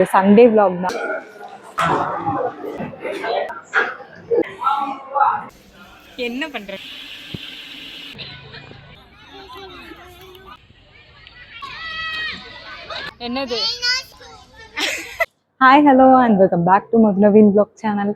Sunday vlog தான். என்ன பண்ற? என்னது? Hi hello and welcome back to Madhunaveen vlog channel.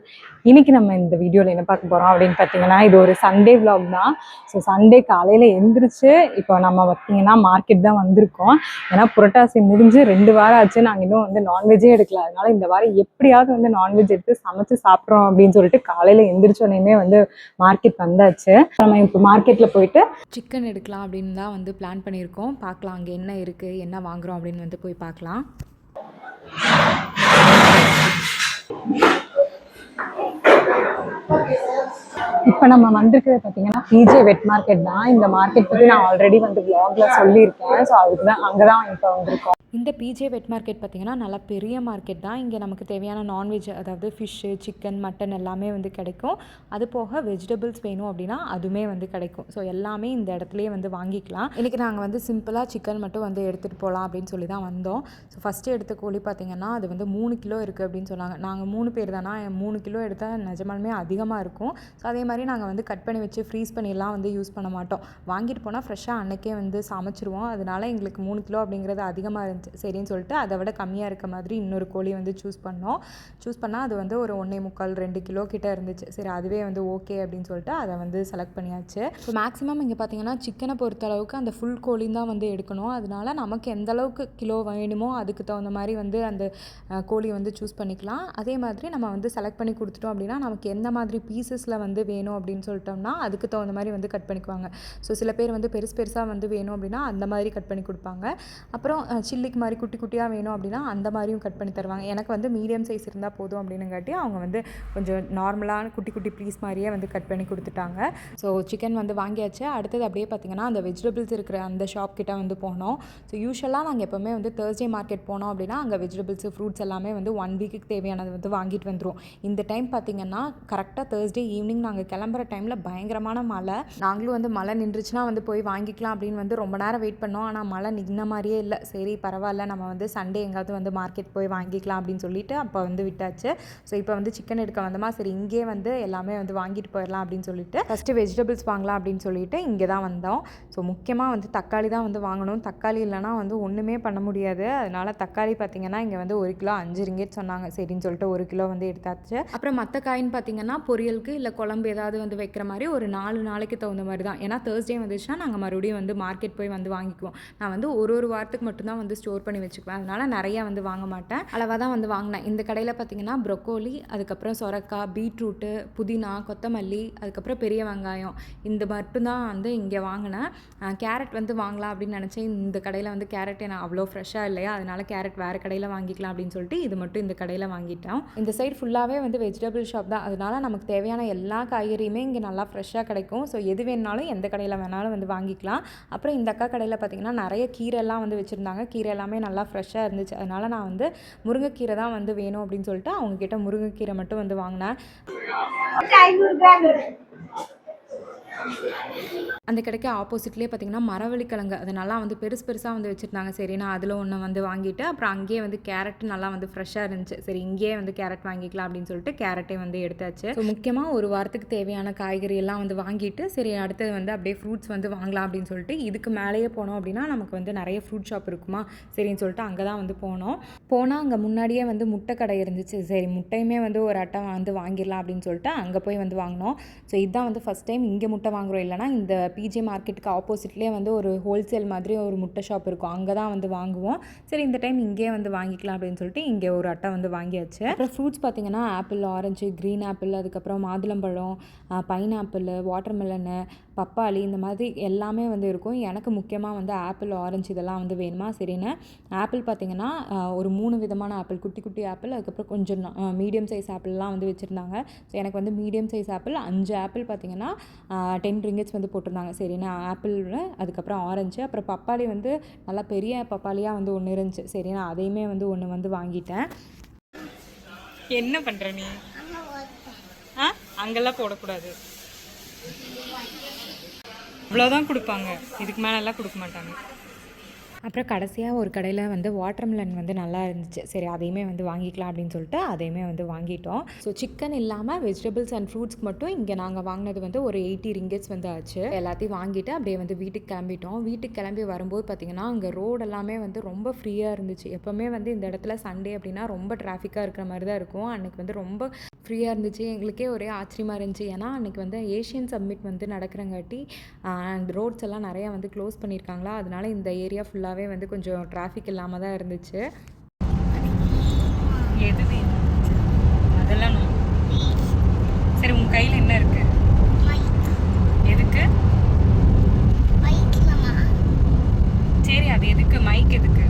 இன்னைக்கு நம்ம இந்த வீடியோவில் என்ன பார்க்க போகிறோம் அப்படின்னு பார்த்தீங்கன்னா, இது ஒரு சண்டே vlog தான். ஸோ சண்டே காலையில் எழுந்திரிச்சு இப்போ நம்ம பார்த்தீங்கன்னா மார்க்கெட் தான் வந்திருக்கோம். ஏன்னா புரட்டாசி முடிஞ்சு 2 வாரம் ஆச்சு, நாங்கள் இன்னும் வந்து நான்வெஜ்ஜே எடுக்கல. அதனால இந்த வாரம் எப்படியாவது வந்து நான்வெஜ் எடுத்து சமைச்சு சாப்பிட்றோம் அப்படின்னு சொல்லிட்டு காலையில் எந்திரிச்சோடனே வந்து மார்க்கெட் வந்தாச்சு. நம்ம இப்போ மார்க்கெட்டில் போயிட்டு சிக்கன் எடுக்கலாம் அப்படின்னு தான் வந்து பிளான் பண்ணியிருக்கோம். பார்க்கலாம் அங்கே என்ன இருக்குது, என்ன வாங்குகிறோம் அப்படின்னு வந்து போய் பார்க்கலாம். இப்போ நம்ம வந்திருக்கிறது பார்த்தீங்கன்னா பிஜே வெட் மார்க்கெட் தான். இந்த மார்க்கெட் பற்றி நான் ஆல்ரெடி வந்து vlogல சொல்லியிருக்கேன். ஸோ அதுக்கு தான் அங்கே தான் இப்போ வந்திருக்கோம். இந்த பிஜே வெட் மார்க்கெட் பார்த்திங்கன்னா நல்லா பெரிய மார்க்கெட் தான். இங்கே நமக்கு தேவையான நான்வெஜ், அதாவது ஃபிஷ்ஷு, சிக்கன், மட்டன் எல்லாமே வந்து கிடைக்கும். அது போக வெஜிடபிள்ஸ் வேணும் அப்படின்னா அதுவுமே வந்து கிடைக்கும். ஸோ எல்லாமே இந்த இடத்துலையே வந்து வாங்கிக்கலாம். இன்றைக்கி நாங்கள் வந்து சிம்பிளாக சிக்கன் மட்டும் வந்து எடுத்துகிட்டு போகலாம் அப்படின்னு சொல்லி தான் வந்தோம். ஸோ ஃபஸ்ட்டு எடுத்த கோழி பார்த்திங்கன்னா அது வந்து 3 கிலோ இருக்குது அப்படின்னு சொன்னாங்க. நாங்கள் 3 பேர் தானா, 3 கிலோ எடுத்தால் நிஜமாலுமே அதிகமாக இருக்கும். ஸோ அதே மாதிரி நாங்கள் வந்து கட் பண்ணி வச்சு ஃப்ரீஸ் பண்ணிலாம் வந்து யூஸ் பண்ண மாட்டோம். வாங்கிட்டு போனால் ஃப்ரெஷ்ஷாக அன்றைக்கே வந்து சமைச்சிருவோம். அதனால எங்களுக்கு 3 கிலோ அப்படிங்கிறது அதிகமாக இருந்துச்சு. சரின்னு சொல்லிட்டு அதை விட கம்மியாக இருக்க மாதிரி இன்னொரு கோழி வந்து சூஸ் பண்ணால் அது வந்து ஒரு 1.25 2 கிலோ கிட்ட இருந்துச்சு. சரி அதுவே வந்து ஓகே அப்படின்னு சொல்லிட்டு அதை வந்து செலக்ட் பண்ணியாச்சு. ஸோ மேக்ஸிமம் இங்கே பார்த்தீங்கன்னா சிக்கனை பொறுத்த அளவுக்கு அந்த ஃபுல் கோழி தான் வந்து எடுக்கணும். அதனால நமக்கு எந்த அளவுக்கு கிலோ வேணுமோ அதுக்கு தகுந்த மாதிரி வந்து அந்த கோழி வந்து சூஸ் பண்ணிக்கலாம். அதே மாதிரி நம்ம வந்து செலக்ட் பண்ணி கொடுத்துட்டோம் அப்படின்னா நமக்கு எந்த மாதிரி பீசஸில் வந்து வேணும் அப்படின்னு சொல்லிட்டோம்னா அதுக்கு தகுந்த மாதிரி வந்து கட் பண்ணிக்குவாங்க. ஸோ சில பேர் வந்து பெருசாக வந்து வேணும் அப்படின்னா அந்த மாதிரி கட் பண்ணி கொடுப்பாங்க. அப்புறம் சில்லிக்கு மாதிரி குட்டி குட்டியாக வேணும் அப்படின்னா அந்த மாதிரியும் கட் பண்ணி தருவாங்க. எனக்கு வந்து மீடியம் சைஸ் இருந்தால் போதும் அப்படின்னுங்காட்டி அவங்க வந்து கொஞ்சம் நார்மலான குட்டி குட்டி பீஸ் மாதிரியே வந்து கட் பண்ணி கொடுத்துட்டாங்க. ஸோ சிக்கன் வந்து வாங்கியாச்சு. அடுத்தது அப்படியே பார்த்திங்கன்னா அந்த வெஜிடபிள்ஸ் இருக்கிற அந்த ஷாப் கிட்ட வந்து போனோம். ஸோ யூஸ்வலாக நாங்கள் எப்போவுமே வந்து தேர்ஸ்டே மார்க்கெட் போனோம் அப்படின்னா அங்கே வெஜிடபிள்ஸ், ஃப்ரூட்ஸ் எல்லாமே வந்து 1 வீக்குக்கு தேவையானது வந்து வாங்கிட்டு வந்துடும். இந்த டைம் பார்த்திங்கன்னா கரெக்டாக தேர்ஸ்டே ஈவினிங் நாங்கள் கிளம்புற டைமில் பயங்கரமான மழை. நாங்களும் வந்து மழை நின்றுச்சுன்னா வந்து போய் வாங்கிக்கலாம் அப்படின்னு வந்து ரொம்ப நேரம் வெயிட் பண்ணோம். ஆனால் மழை நின்ன மாதிரியே இல்லை. சரி பரவாயில்ல, நம்ம வந்து சண்டே எங்காவது வந்து மார்க்கெட் போய் வாங்கிக்கலாம் அப்படின்னு சொல்லிட்டு அப்போ வந்து விட்டாச்சு. ஸோ இப்போ வந்து சிக்கன் எடுக்க வந்தோமா, சரி இங்கே வந்து எல்லாமே வந்து வாங்கிட்டு போயிடலாம் அப்படின்னு சொல்லிட்டு ஃபஸ்ட்டு வெஜிடபிள்ஸ் வாங்கலாம் அப்படின்னு சொல்லிட்டு இங்கே தான் வந்தோம். ஸோ முக்கியமாக வந்து தக்காளி தான் வந்து வாங்கணும். தக்காளி இல்லைனா வந்து ஒன்றுமே பண்ண முடியாது. அதனால் தக்காளி பார்த்திங்கன்னா இங்கே வந்து 1 கிலோ 5 ரிங்கெட் சொன்னாங்க. சரின்னு சொல்லிட்டு 1 கிலோ வந்து எடுத்தாச்சு. அப்புறம் மற்ற காயின்னு பார்த்திங்கன்னா பொரியலுக்கு இல்லை குழம்பு ஏதாவது வந்து வைக்கிற மாதிரி ஒரு 4 நாளைக்கு தகுந்த மாதிரி தான். ஏன்னா தேர்ஸ்டே வந்துச்சுன்னா நாங்கள் மறுபடியும் வந்து மார்க்கெட் போய் வந்து வாங்கிக்குவோம். நான் வந்து ஒரு வாரத்துக்கு மட்டும்தான் வந்து ஸ்டோர் பண்ணி வச்சுக்குவேன். அதனால நிறையா வந்து வாங்க மாட்டேன், அளவாக தான் வந்து வாங்கினேன். இந்த கடையில் பார்த்தீங்கன்னா ப்ரொக்கோலி, அதுக்கப்புறம் சொரக்காய், பீட்ரூட்டு, புதினா, கொத்தமல்லி, அதுக்கப்புறம் பெரிய வெங்காயம், இந்த மட்டும்தான் வந்து இங்கே வாங்கினேன். கேரட் வந்து வாங்கலாம் அப்படின்னு நினச்சேன். இந்த கடையில் வந்து கேரட் நான் அவ்வளோ ஃப்ரெஷ்ஷாக இல்லையா, அதனால கேரட் வேறு கடையில் வாங்கிக்கலாம் அப்படின்னு சொல்லிட்டு இது மட்டும் இந்த கடையில் வாங்கிட்டோம். இந்த சைடு ஃபுல்லாகவே வந்து வெஜிடபிள் ஷாப் தான். அதனால நமக்கு தேவையான எல்லா காய்கறியுமே இங்கே நல்லா ஃப்ரெஷ்ஷாக கிடைக்கும். ஸோ எது வேணாலும் எந்த கடையில் வேணாலும் வந்து வாங்கிக்கலாம். அப்புறம் இந்த அக்கா கடையில் பார்த்தீங்கன்னா நிறைய கீரைலாம் வந்து வச்சுருந்தாங்க. கீரை எல்லாமே நல்லா ஃப்ரெஷ்ஷாக இருந்துச்சு. அதனால் நான் வந்து முருங்கைக்கீரை தான் வந்து வேணும் அப்படின்னு சொல்லிட்டு அவங்கக்கிட்ட முருங்கைக்கீரை மட்டும் வந்து வாங்கினேன். அந்த கடைக்கு ஆப்போசிட்லேயே பார்த்திங்கன்னா மரவள்ளிக்கிழங்கு அது நல்லா வந்து பெருசாக வந்து வச்சுருந்தாங்க. சரி நான் அதில் ஒன்று வந்து வாங்கிட்டு அப்புறம் அங்கேயே வந்து கேரட் நல்லா வந்து ஃப்ரெஷ்ஷாக இருந்துச்சு. சரி இங்கேயே வந்து கேரட் வாங்கிக்கலாம் அப்படின்னு சொல்லிட்டு கேரட்டே வந்து எடுத்தாச்சு. ஸோ முக்கியமாக ஒரு வாரத்துக்கு தேவையான காய்கறி எல்லாம் வந்து வாங்கிட்டு சரி அடுத்தது வந்து அப்படியே ஃப்ரூட்ஸ் வந்து வாங்கலாம் அப்படின்னு சொல்லிட்டு இதுக்கு மேலேயே போனோம் அப்படின்னா நமக்கு வந்து நிறைய ஃப்ரூட் ஷாப் இருக்குமா, சரின்னு சொல்லிட்டு அங்கே தான் வந்து போனால் அங்கே முன்னாடியே வந்து முட்டை கடை இருந்துச்சு. சரி முட்டையுமே வந்து ஒரு அட்டை வந்து வாங்கிடலாம் அப்படின்னு சொல்லிட்டு அங்கே போய் வந்து வாங்கினோம். ஸோ இதுதான் வந்து ஃபஸ்ட் டைம் இங்கே முட்டை வாங்குகிறோம். இல்லைனா இந்த பிஜே மார்க்கெட்டுக்கு ஆப்போசிட்லேயே வந்து ஒரு ஹோல்சேல் மாதிரி ஒரு முட்டை ஷாப் இருக்கும், அங்கே தான் வந்து வாங்குவோம். சரி இந்த டைம் இங்கே வந்து வாங்கிக்கலாம் அப்படின்னு சொல்லிட்டு இங்கே ஒரு அட்டை வந்து வாங்கியாச்சு. அப்புறம் ஃப்ரூட்ஸ் பார்த்திங்கன்னா ஆப்பிள், ஆரஞ்சு, க்ரீன் ஆப்பிள், அதுக்கப்புறம் மாதுளம்பழம், பைனாப்பிள், வாட்டர்மெலனு, பப்பாளி, இந்த மாதிரி எல்லாமே வந்து இருக்கும். எனக்கு முக்கியமாக வந்து ஆப்பிள், ஆரஞ்சு இதெல்லாம் வந்து வேணுமா, சரின்னு ஆப்பிள் பார்த்திங்கன்னா ஒரு 3 விதமான ஆப்பிள், குட்டி குட்டி ஆப்பிள், அதுக்கப்புறம் கொஞ்சம் மீடியம் சைஸ் ஆப்பிள்லாம் வந்து வச்சுருந்தாங்க. ஸோ எனக்கு வந்து மீடியம் சைஸ் ஆப்பிள் 5 ஆப்பிள் பார்த்திங்கன்னா 10 ரிங்கெட்ஸ் வந்து போட்டிருந்தாங்க. சரிண்ணா ஆப்பிள், அதுக்கப்புறம் ஆரஞ்சு, அப்புறம் பப்பாளி வந்து நல்லா பெரிய பப்பாளியாக வந்து ஒன்று இருந்துச்சு. சரிண்ணா அதையுமே வந்து ஒன்று வந்து வாங்கிட்டேன். என்ன பண்ணுற நீ? அங்கெல்லாம் போடக்கூடாது, இவ்வளோதான் கொடுப்பாங்க, இதுக்கு மேலெல்லாம் கொடுக்க மாட்டாங்க. அப்புறம் கடைசியாக ஒரு கடையில் வந்து வாட்டர்மெலன் வந்து நல்லா இருந்துச்சு. சரி அதையுமே வந்து வாங்கிக்கலாம் அப்படின்னு சொல்லிட்டு அதையுமே வந்து வாங்கிட்டோம். ஸோ சிக்கன் இல்லாமல் வெஜிடபிள்ஸ் அண்ட் ஃப்ரூட்ஸ்க்கு மட்டும் இங்கே நாங்கள் வாங்கினது வந்து ஒரு 80 ரிங்கெட்ஸ் வந்து ஆச்சு. எல்லாத்தையும் வாங்கிட்டு அப்படியே வந்து வீட்டுக்கு கிளம்பிட்டோம். வீட்டுக்கு கிளம்பி வரும்போது பார்த்திங்கன்னா அங்கே ரோடு எல்லாமே வந்து ரொம்ப ஃப்ரீயாக இருந்துச்சு. எப்போவுமே வந்து இந்த இடத்துல சண்டே அப்படின்னா ரொம்ப டிராஃபிக்காக இருக்கிற மாதிரி தான் இருக்கும். அன்றைக்கி வந்து ரொம்ப ஃப்ரீயாக இருந்துச்சு. எங்களுக்கே ஒரே ஆச்சரியமாக இருந்துச்சு. ஏன்னா அன்றைக்கி வந்து ஏஷியன் சம்மிட் வந்து நடக்கிறங்காட்டி அந்த ரோட்ஸ் எல்லாம் நிறையா வந்து க்ளோஸ் பண்ணியிருக்காங்களா, அதனால இந்த ஏரியா ஃபுல்லாகவே வந்து கொஞ்சம் டிராஃபிக் இல்லாமல் தான் இருந்துச்சு. எது வேணும் அதெல்லாம் சரி, உன் கையில் என்ன இருக்கு? எதுக்கு? சரி, அது எதுக்கு? மைக் எதுக்கு?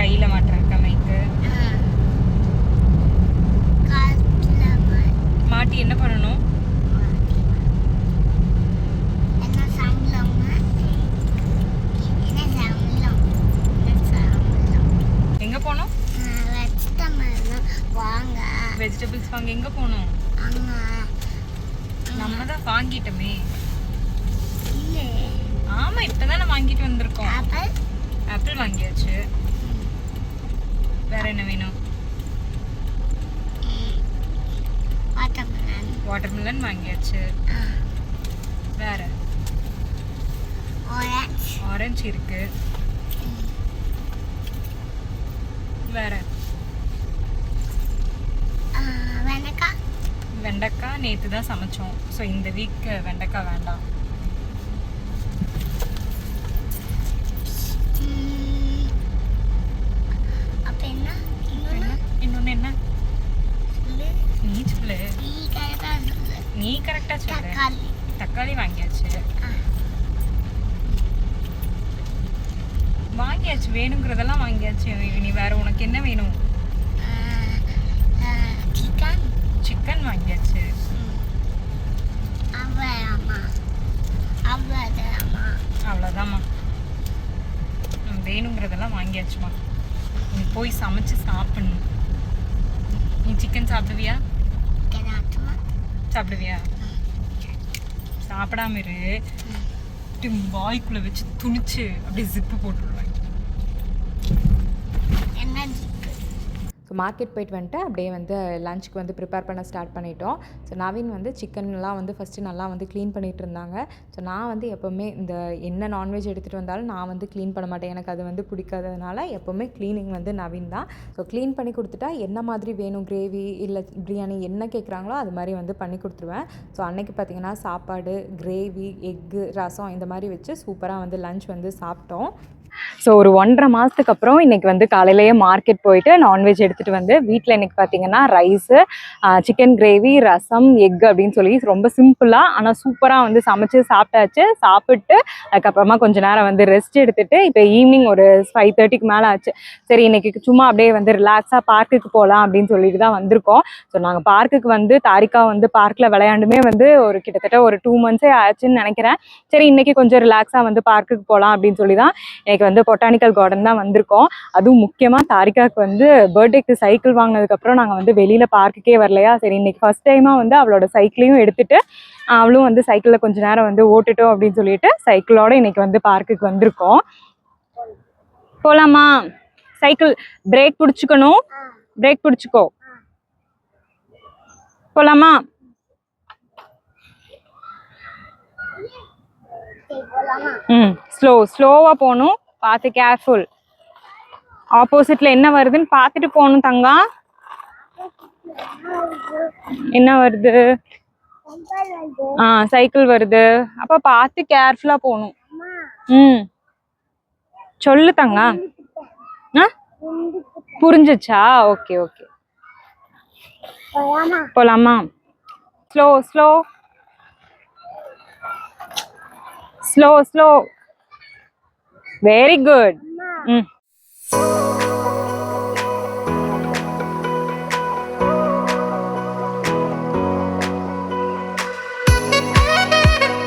கையில் மாட்டுறக்கா மைக்கு? மாட்டி என்ன பண்ணணும்? எங்கே போகணும்? வெஜிடபிள்ஸ் வாங்க எங்கே போகணும்? நம்ம தான் வாங்கிட்டோமே. ஆமாம், இப்போ தானே வாங்கிட்டு வந்திருக்கோம். ஆப்பிள் வாங்கியாச்சு. வேற என்ன வேணும்? வாட்டர்மெலன் வாங்கியாச்சு. வேற ஆரஞ்சு இருக்கு. வேற வெண்டைக்காய் நேற்று தான் சமைச்சோம். ஸோ இந்த வீக் வெண்டைக்காய் வேண்டாம். இன்னொன்று என்ன? நீ சொல்லு. நீ கரெக்டாக சொல்லு. தக்காளி வாங்கியாச்சு. வாங்கியாச்சு, வேணுங்கிறதெல்லாம் வாங்கியாச்சு. நீ வேற உனக்கு என்ன வேணும்? சிக்கன் வாங்கியாச்சு. அவ்வளோதாம்மா, வேணுங்கிறதெல்லாம் வாங்கியாச்சுமா. நீ போய் சமைச்சு சாப்பிடணும். நீ சிக்கன் சாப்பிடுவியா? சாப்பிடுவியா? சாப்பிடாம இரு. வாய்க்குள்ள வச்சு துணிச்சு அப்படியே ஜிப்பு போட்டுருவேன். ஸோ மார்க்கெட் போயிட்டு வந்துட்டு அப்படியே வந்து லஞ்சுக்கு வந்து ப்ரிப்பேர் பண்ண ஸ்டார்ட் பண்ணிட்டோம். ஸோ நவீன் வந்து சிக்கன்லாம் வந்து ஃபஸ்ட்டு நல்லா வந்து க்ளீன் பண்ணிகிட்டு இருந்தாங்க. ஸோ நான் வந்து எப்போவுமே இந்த என்ன நான்வெஜ் எடுத்துகிட்டு வந்தாலும் நான் வந்து க்ளீன் பண்ண மாட்டேன். எனக்கு அது வந்து பிடிக்காததுனால எப்போவுமே க்ளீனிங் வந்து நவீன் தான். ஸோ க்ளீன் பண்ணி கொடுத்துட்டா என்ன மாதிரி வேணும், கிரேவி இல்லை பிரியாணி என்ன கேட்குறாங்களோ அது மாதிரி வந்து பண்ணி கொடுத்துருவேன். ஸோ அன்றைக்கி பார்த்திங்கன்னா சாப்பாடு, கிரேவி, எக்கு, ரசம் இந்த மாதிரி வச்சு சூப்பராக வந்து லஞ்ச் வந்து சாப்பிட்டோம். ஸோ ஒரு 1.5 மாதத்துக்கு அப்புறம் இன்றைக்கி வந்து காலையிலேயே மார்க்கெட் போயிட்டு நான்வெஜ் எடுத்துகிட்டு வந்து வீட்டில் இன்றைக்கி பார்த்தீங்கன்னா ரைஸு, சிக்கன் கிரேவி, ரசம், எக் அப்படின்னு சொல்லி ரொம்ப சிம்பிளாக ஆனால் சூப்பராக வந்து சமைச்சு சாப்பிட்டாச்சு. சாப்பிட்டு அதுக்கப்புறமா கொஞ்சம் நேரம் வந்து ரெஸ்ட் எடுத்துகிட்டு இப்போ ஈவினிங் ஒரு 5:30க்கு மேலே ஆச்சு. சரி இன்றைக்கி சும்மா அப்படியே வந்து ரிலாக்ஸாக பார்க்குக்கு போகலாம் அப்படின்னு சொல்லிட்டு தான் வந்திருக்கோம். ஸோ நாங்கள் பார்க்குக்கு வந்து தாரிகா வந்து பார்க்கில் விளையாண்டுமே வந்து ஒரு கிட்டத்தட்ட ஒரு 2 months ஆச்சுன்னு நினைக்கிறேன். சரி இன்றைக்கி கொஞ்சம் ரிலாக்ஸாக வந்து பார்க்குக்கு போகலாம் அப்படின்னு சொல்லி தான் வந்து பொட்டானிக்கல் கார்டன் தான் வந்திருக்கோம். அதுவும் முக்கியமாக தாரிகாவுக்கு வந்து பர்த்டேக்கு சைக்கிள் வாங்கினதுக்கப்புறம் நாங்கள் வந்து வெளியில் பார்க்குக்கே வரலையா. சரி இன்னைக்கு ஃபர்ஸ்ட் டைமாக வந்து அவளோட சைக்கிளையும் எடுத்துட்டு அவளும் வந்து சைக்கிளில் கொஞ்ச நேரம் வந்து ஓட்டுட்டோம் அப்படின்னு சொல்லிட்டு சைக்கிளோட இன்னைக்கு வந்து பார்க்குக்கு வந்திருக்கோம். போகலாமா? சைக்கிள் பிரேக் பிடிச்சிக்கணும். பிரேக் பிடிச்சிக்கோ. போகலாமா? ஸ்லோவா போகணும். பார்த்து கேர்ஃபுல். ஆப்போசிட்ல என்ன வருதுன்னு பார்த்துட்டு போகணும் தங்கா. என்ன வருது? சைக்கிள் வருது. அப்ப பார்த்து கேர்ஃபுல்லா போகணும். சொல்லு தங்கா. புரிஞ்சுச்சா? Okay okay. போலாமா? Slow slow slow slow. Very good.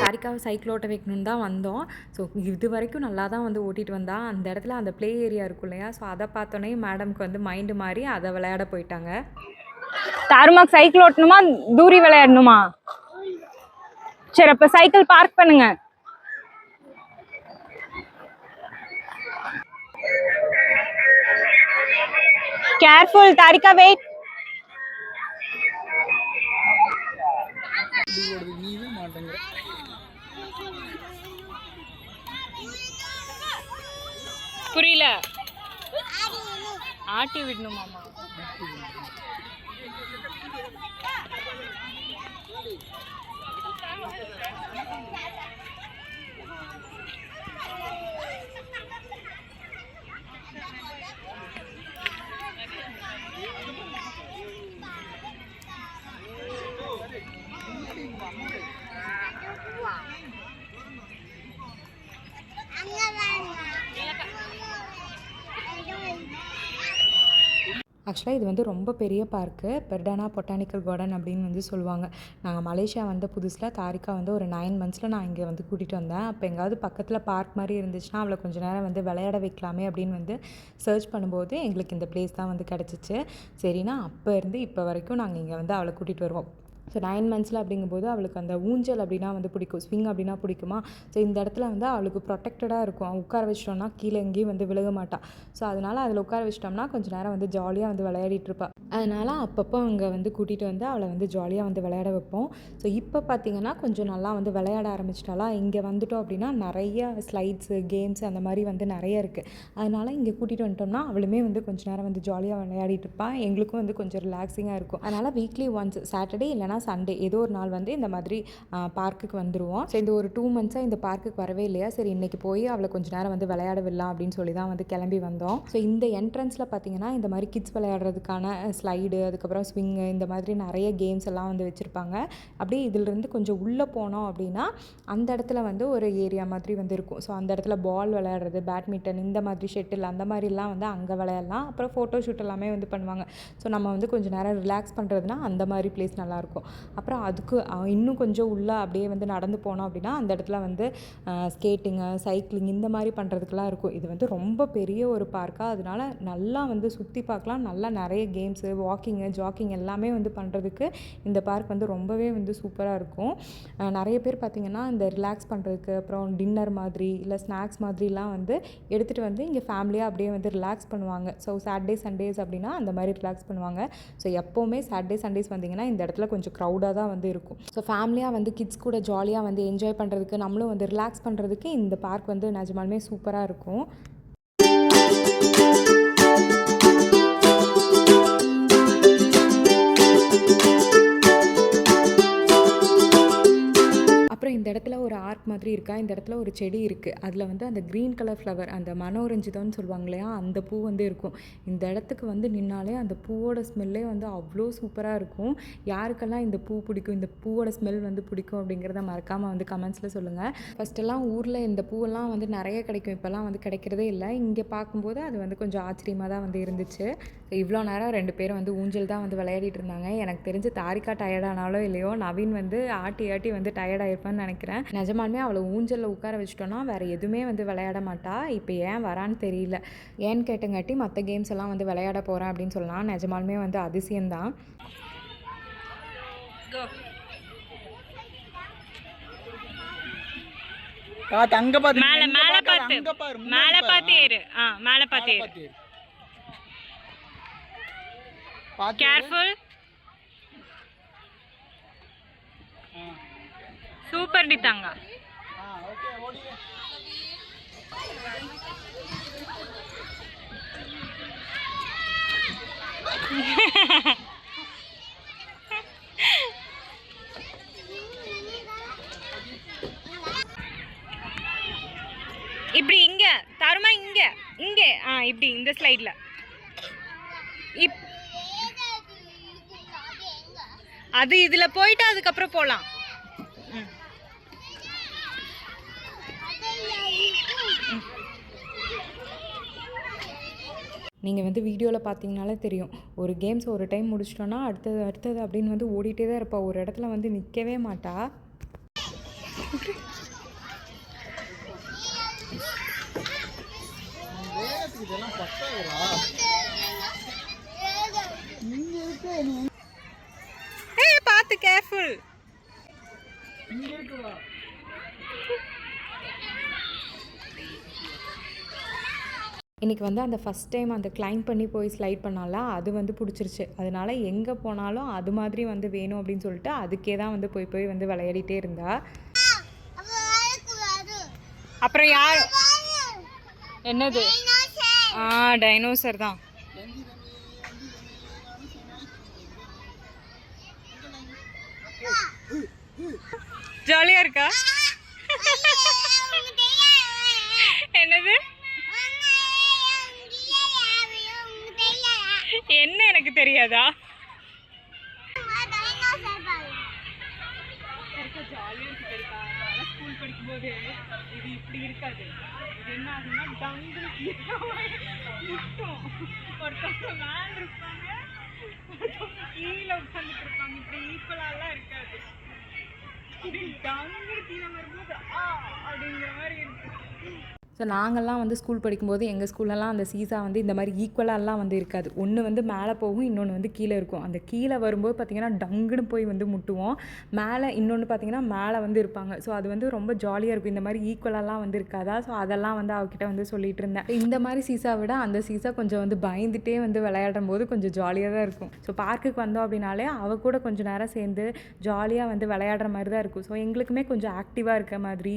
தாரிகாவை சைக்கிள் ஓட்ட வைக்கணுன்னு தான் வந்தோம். ஸோ இது வரைக்கும் நல்லா தான் வந்து ஓட்டிகிட்டு வந்தா. அந்த இடத்துல அந்த ப்ளே ஏரியா இருக்கும் இல்லையா, ஸோ அதை பார்த்தோன்னே மேடம்க்கு வந்து மைண்டு மாறி அதை விளையாட போயிட்டாங்க. தாருமாக்கு சைக்கிள் ஓட்டணுமா தூரி விளையாடணுமா? சரி அப்போ சைக்கிள் பார்க் பண்ணுங்க. Careful Tharika wait. புரியல. ஆட்டி விடணுமாமா? ஆக்சுவலாக இது வந்து ரொம்ப பெரிய பார்க்கு, பெர்டானா பொட்டானிக்கல் கார்டன் அப்படின்னு வந்து சொல்லுவாங்க. நாங்கள் மலேசியா வந்த புதுசில் தாரிகா வந்து ஒரு 9 மந்த்ஸில் நான் இங்கே வந்து கூட்டிகிட்டு வந்தேன். அப்போ எங்காவது பக்கத்தில் பார்க் மாதிரி இருந்துச்சுன்னா அவளை கொஞ்சம் நேரம் வந்து விளையாட வைக்கலாமே அப்படின்னு வந்து சர்ச் பண்ணும்போது எங்களுக்கு இந்த பிளேஸ் தான் வந்து கிடச்சிச்சு. சரினா அப்போ இருந்து இப்போ வரைக்கும் நாங்கள் இங்கே வந்து அவளை கூட்டிகிட்டு வருவோம். ஸோ 9 மந்த்ஸில் அப்படிங்கும்போது அவளுக்கு அந்த ஊஞ்சல் அப்படின்னா வந்து பிடிக்கும், ஸ்விங் அப்படின்னா பிடிக்குமா. ஸோ இந்த இடத்துல வந்து அவளுக்கு ப்ரொடெக்டடாக இருக்கும். உட்கார வச்சிட்டோம்னா கீழே எங்கேயும் வந்து விழுக மாட்டாள். ஸோ அதனால் அதில் உட்கார வச்சிட்டோம்னா கொஞ்சம் நேரம் வந்து ஜாலியாக வந்து விளையாடிட்டு இருப்பாள். அதனால் அப்பப்போ அங்கே வந்து கூட்டிகிட்டு வந்து அவளை வந்து ஜாலியாக வந்து விளையாட வைப்போம். ஸோ இப்போ பார்த்திங்கன்னா கொஞ்சம் நல்லா வந்து விளையாட ஆரம்பிச்சிட்டாலா. இங்கே வந்துட்டோம் அப்படின்னா நிறைய ஸ்லைட்ஸு, கேம்ஸ் அந்த மாதிரி வந்து நிறைய இருக்குது. அதனால் இங்கே கூட்டிகிட்டு வந்துட்டோம்னா அவளுமே வந்து கொஞ்சம் நேரம் வந்து ஜாலியாக விளையாடிட்டு இருப்பாள். எங்களுக்கும் வந்து கொஞ்சம் ரிலாக்ஸிங்காக இருக்கும். அதனால் வீக்லி ஒன்ஸ் சாட்டர்டே இல்லைனா சண்டே ஏதோ ஒரு நாள் வந்து இந்த மாதிரி பார்க்குக்கு வந்துடுவோம். ஸோ இந்த ஒரு 2 மந்த்ஸாக இந்த பார்க்குக்கு வரவே இல்லையா, சரி இன்றைக்கி போய் அவளை கொஞ்சம் நேரம் வந்து விளையாட விடலாம் அப்படின்னு சொல்லி தான் வந்து கிளம்பி வந்தோம். ஸோ இந்த என்ட்ரன்ஸில் பார்த்திங்கன்னா இந்த மாதிரி கிட்ஸ் விளையாடுறதுக்கான ஸ்லைடு, அதுக்கப்புறம் ஸ்விங்கு, இந்த மாதிரி நிறைய கேம்ஸ் எல்லாம் வந்து வச்சுருப்பாங்க. அப்படியே இதிலிருந்து கொஞ்சம் உள்ளே போனோம் அப்படின்னா அந்த இடத்துல வந்து ஒரு ஏரியா மாதிரி வந்து இருக்கும். ஸோ அந்த இடத்துல பால் விளையாடுறது, பேட்மிண்டன், இந்த மாதிரி ஷட்டில் அந்த மாதிரிலாம் வந்து அங்கே விளையாடலாம். அப்புறம் ஃபோட்டோ ஷூட் எல்லாமே வந்து பண்ணுவாங்க. ஸோ நம்ம வந்து கொஞ்சம் நேரம் ரிலாக்ஸ் பண்ணுறதுனா அந்த மாதிரி பிளேஸ் நல்லாயிருக்கும். அப்புறம் அதுக்கு இன்னும் கொஞ்சம் உள்ளே அப்படியே வந்து நடந்து போனோம் அப்படின்னா அந்த இடத்துல வந்து ஸ்கேட்டிங்கு, சைக்கிளிங் இந்த மாதிரி பண்ணுறதுக்கெலாம் இருக்கும். இது வந்து ரொம்ப பெரிய ஒரு பார்க்காக, அதனால நல்லா வந்து சுற்றி பார்க்கலாம். நல்லா நிறைய கேம்ஸு, வாக்கிங்கு, ஜாக்கிங் எல்லாமே வந்து பண்ணுறதுக்கு இந்த பார்க் வந்து ரொம்பவே வந்து சூப்பராக இருக்கும். நிறைய பேர் பார்த்திங்கன்னா இந்த ரிலாக்ஸ் பண்ணுறதுக்கு, அப்புறம் டின்னர் மாதிரி இல்லை ஸ்நாக்ஸ் மாதிரிலாம் வந்து எடுத்துகிட்டு வந்து இங்கே ஃபேமிலியாக அப்படியே வந்து ரிலாக்ஸ் பண்ணுவாங்க. ஸோ சாட்டர்டே சண்டேஸ் அப்படின்னா அந்த மாதிரி ரிலாக்ஸ் பண்ணுவாங்க. ஸோ எப்போவுமே சாட்டர்டே சண்டேஸ் வந்திங்கன்னா இந்த இடத்துல கொஞ்சம் க்ரௌடாக தான் வந்து இருக்கும். ஸோ ஃபேமிலியாக வந்து கிட்ஸ் கூட ஜாலியாக வந்து என்ஜாய் பண்ணுறதுக்கு, நம்மளும் வந்து ரிலாக்ஸ் பண்ணுறதுக்கு இந்த பார்க் வந்து நிஜமாலுமே சூப்பராக இருக்கும். அப்புறம் இந்த இடத்துல ஒரு ஆர்க் மாதிரி இருக்கா, இந்த இடத்துல ஒரு செடி இருக்குது. அதில் வந்து அந்த க்ரீன் கலர் ஃப்ளவர், அந்த மனோரஞ்சிதம்னு சொல்லுவாங்க இல்லையா, அந்த பூ வந்து இருக்கும். இந்த இடத்துக்கு வந்து நின்னாலே அந்த பூவோட ஸ்மெல்லே வந்து அவ்வளோ சூப்பராக இருக்கும். யாருக்கெல்லாம் இந்த பூ பிடிக்கும், இந்த பூவோட ஸ்மெல் வந்து பிடிக்கும் அப்படிங்கிறத மறக்காமல் வந்து கமெண்ட்ஸில் சொல்லுங்கள். ஃபஸ்ட்டெல்லாம் ஊரில் இந்த பூவெல்லாம் வந்து நிறைய கிடைக்கும், இப்போல்லாம் வந்து கிடைக்கிறதே இல்லை. இங்கே பார்க்கும்போது அது வந்து கொஞ்சம் ஆச்சரியமாக தான் வந்து இருந்துச்சு. இவ்வளோ நேரம் 2 பேரும் வந்து ஊஞ்சல் தான் வந்து விளையாடிட்டு இருந்தாங்க. எனக்கு தெரிஞ்சு தாரிகா டயர்டானாலோ இல்லையோ, நவீன் வந்து ஆட்டி ஆட்டி வந்து டயர்டாயிருப்பான்னு நினைக்கிறேன். நிஜமாலுமே அவளை ஊஞ்சலில் உட்கார வச்சிட்டோன்னா வேறு எதுவுமே வந்து விளையாட மாட்டா. இப்போ ஏன் வரான்னு தெரியல. ஏன்னு கேட்டங்காட்டி மற்ற கேம்ஸ் எல்லாம் வந்து விளையாட போகிறேன் அப்படின்னு சொல்லலாம். நிஜமாலுமே வந்து அதிசயம்தான். அங்க பாத்து மேல மேல பாத்து மேல பாத்து ஏறு. மேல பாத்து ஏறு. கேர்ஃபுல். சூப்பர் டிதாங்க. ஓகே ஓடி. இப்படி இங்க தருமா, இங்க இங்க இப்படி இந்த ஸ்லைட்ல அது இதுல போயிட்டு அதுக்கப்புறம் போலாம். நீங்கள் வந்து வீடியோவில் பார்த்தீங்கனாலே தெரியும், ஒரு கேம்ஸ் ஒரு டைம் முடிச்சிட்டோன்னா அடுத்தது அப்படின்னு வந்து ஓடிட்டே தான் இருப்பா. ஒரு இடத்துல வந்து நிற்கவே மாட்டா. பார்த்து கேர்ஃபுல். இன்றைக்கி வந்து அந்த ஃபஸ்ட் டைம் அந்த கிளைம் பண்ணி போய் ஸ்லைட் பண்ணால அது வந்து பிடிச்சிருச்சு. அதனால எங்கே போனாலும் அது மாதிரி வந்து வேணும் அப்படின்னு சொல்லிட்டு அதுக்கே தான் வந்து போய் போய் வந்து விளையாடிட்டே இருந்தா. அப்புறம் யார் என்னது? டைனோசர் தான். ஜாலியா இருக்கா? என்னது என்ன எனக்கு தெரியாதா? ஸ்கூல் படிக்கும்போது இது இப்படி இருக்காது. இது என்ன ஆகுதுன்னா டங்குன்னு முட்டும். ஒருத்தவங்க மேல இருப்பாங்க, ஒருத்தவங்க கீழே உட்காந்துட்டு இருப்பாங்க. இப்படி ஈக்குவலாலாம் இருக்காது. இப்படி டங்குன்னு கீழே வரும்போது அப்படிங்கிற மாதிரி இருக்கு. ஸோ நாங்கள்லாம் வந்து ஸ்கூல் படிக்கும்போது எங்கள் ஸ்கூல்லலாம் அந்த சீசா வந்து இந்த மாதிரி ஈக்குவலாலாம் வந்து இருக்காது. ஒன்று வந்து மேலே போகும், இன்னொன்று வந்து கீழே இருக்கும். அந்த கீழே வரும்போது பார்த்திங்கன்னா டங்குன்னு போய் வந்து முட்டுவோம். மேலே இன்னொன்று பார்த்திங்கன்னா மேலே வந்து இருப்பாங்க. ஸோ அது வந்து ரொம்ப ஜாலியாக இருக்கும். இந்த மாதிரி ஈக்குவலாலாம் வந்து இருக்காதா? ஸோ அதெல்லாம் வந்து அவகிட்ட வந்து சொல்லிகிட்டு இருந்தேன். இந்த மாதிரி சீசா விட அந்த சீசா கொஞ்சம் வந்து பயந்துகிட்டே வந்து விளையாடும் போது கொஞ்சம் ஜாலியாக தான் இருக்கும். ஸோ பார்க்குக்கு வந்தோம் அப்படின்னாலே அவள் கூட கொஞ்சம் நேரம் சேர்ந்து ஜாலியாக வந்து விளையாடுற மாதிரி தான் இருக்கும். ஸோ எங்களுக்குமே கொஞ்சம் ஆக்டிவாக இருக்க மாதிரி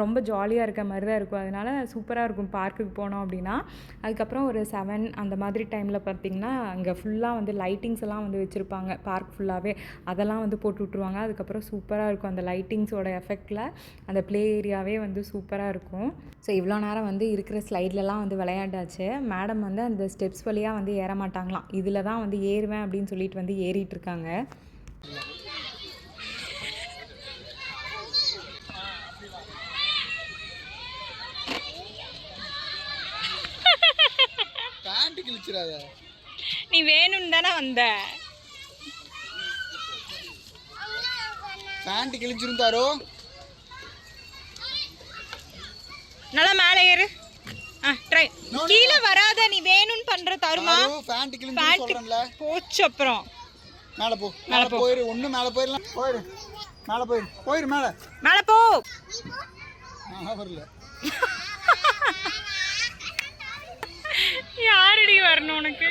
ரொம்ப ஜாலியாக இருக்க மாதிரி தான் இருக்கும். அதனால் சூப்பராக இருக்கும் பார்க்குக்கு போனோம் அப்படின்னா. அதுக்கப்புறம் ஒரு 7 அந்த மாதிரி டைமில் பார்த்திங்கன்னா அங்கே ஃபுல்லாக வந்து லைட்டிங்ஸ் எல்லாம் வந்து வச்சுருப்பாங்க. பார்க் ஃபுல்லாகவே அதெல்லாம் வந்து போட்டு விட்ருவாங்க. அதுக்கப்புறம் சூப்பராக இருக்கும். அந்த லைட்டிங்ஸோட எஃபெக்டில் அந்த ப்ளே ஏரியாவே வந்து சூப்பராக இருக்கும். ஸோ இவ்வளோ நேரம் வந்து இருக்கிற ஸ்லைட்லலாம் வந்து விளையாண்டாச்சு. மேடம் வந்து அந்த ஸ்டெப்ஸ் வழியாக வந்து ஏற மாட்டாங்களாம். இதில் தான் வந்து ஏறுவேன் அப்படின்னு சொல்லிட்டு வந்து ஏறிட்டு இருக்காங்க. நீ வேணும்னு தானே வந்த. பேண்ட் கிழிச்சிருந்தாரோ? நல்லா மேலே ஏறு. ட்ரை. கீழே வராத, நீ வேணும்னு பண்ற தருமா? பேண்ட் கிழிஞ்சிரு சொல்றேன்ல. போச்சு அப்புறம். மேலே போ. மேலே போயிரு. ஒண்ணு மேலே போயிரலாம். போயிரு. மேலே போயிரு. போயிரு மேலே. மேலே போ. வரல. யாரடி வரணும் உனக்கு?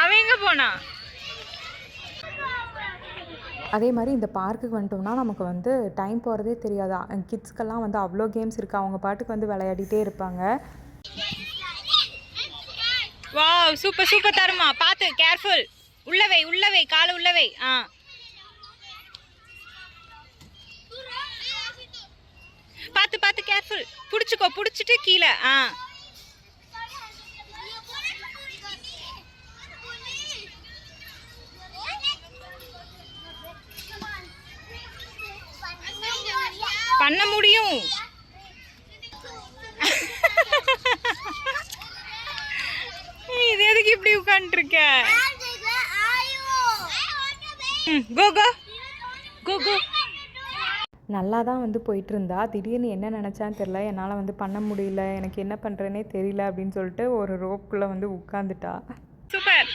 அவன் எங்க போனா? அதே மாதிரி இந்த பார்க்குக்கு வந்துட்டோம்னா நமக்கு வந்து டைம் போகிறதே தெரியாதா. கிட்ஸ்க்கெல்லாம் வந்து அவ்வளோ கேம்ஸ் இருக்குது. அவங்க பாட்டுக்கு வந்து விளையாடிட்டே இருப்பாங்க. வாவ், சூப்பர் சூப்பர் தருமா. பார்த்து, கேர்ஃபுல். உள்ளவை உள்ளவை காலை உள்ளவை. பார்த்து பார்த்து, கேர்ஃபுல். பிடிச்சிக்கோ, பிடிச்சிட்டு கீழே. பண்ண முடியும். இது எதுக்கு இப்படி உட்காந்துருக்க? கோ கோ கோ கோ. நல்லா தான் வந்து போயிட்டு இருந்தா. திடீர்னு என்ன நினச்சான்னு தெரில. என்னால் வந்து பண்ண முடியல, எனக்கு என்ன பண்ணுறேனே தெரியல அப்படின்னு சொல்லிட்டு ஒரு ரோப்புக்குள்ளே வந்து உட்காந்துட்டா. சூப்பர்.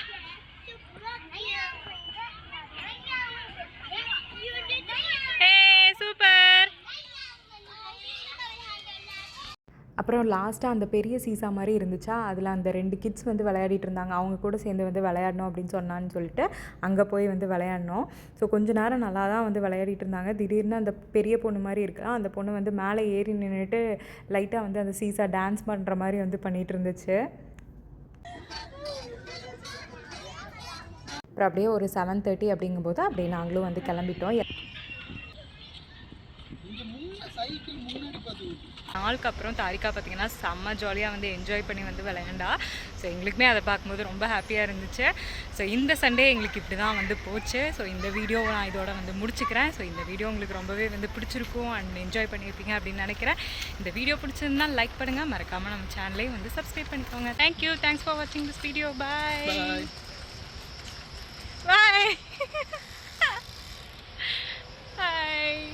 சூப்பர். அப்புறம் லாஸ்ட்டாக அந்த பெரிய சீசா மாதிரி இருந்துச்சா, அதில் அந்த 2 கிட்ஸ் வந்து விளையாடிட்டு இருந்தாங்க. அவங்க கூட சேர்ந்து வந்து விளையாடணும் அப்படின்னு சொன்னான்னு சொல்லிட்டு அங்கே போய் வந்து விளையாடணும். ஸோ கொஞ்ச நேரம் நல்லா தான் வந்து விளையாடிட்டு இருந்தாங்க. திடீர்னு அந்த பெரிய பொண்ணு மாதிரி இருக்கா, அந்த பொண்ணு வந்து மேலே ஏறி நின்றுட்டு லைட்டாக வந்து அந்த சீசா டான்ஸ் பண்ணுற மாதிரி வந்து பண்ணிகிட்டு இருந்துச்சு. அப்புறம் அப்படியே ஒரு 7:30 அப்படிங்கும்போது அப்படியே நாங்களும் வந்து கிளம்பிட்டோம். நாளுக்கு அப்புறம் தாரிகா பார்த்திங்கன்னா செம்ம ஜாலியாக வந்து என்ஜாய் பண்ணி வந்து விளையாண்டா. ஸோ எங்களுக்குமே அதை பார்க்கும்போது ரொம்ப ஹாப்பியாக இருந்துச்சு. ஸோ இந்த சண்டே எங்களுக்கு இப்படி தான் வந்து போச்சு. ஸோ இந்த வீடியோவை நான் இதோட வந்து முடிச்சுக்கிறேன். ஸோ இந்த வீடியோ உங்களுக்கு ரொம்பவே வந்து பிடிச்சிருக்கும் அண்ட் என்ஜாய் பண்ணியிருப்பீங்க அப்படின்னு நினைக்கிறேன். இந்த வீடியோ பிடிச்சிருந்தா லைக் பண்ணுங்கள், மறக்காமல் நம்ம சேனலையும் வந்து சப்ஸ்கிரைப் பண்ணிக்கோங்க. தேங்க்யூ, தேங்க்ஸ் ஃபார் வாட்சிங் this video. Bye bye bye.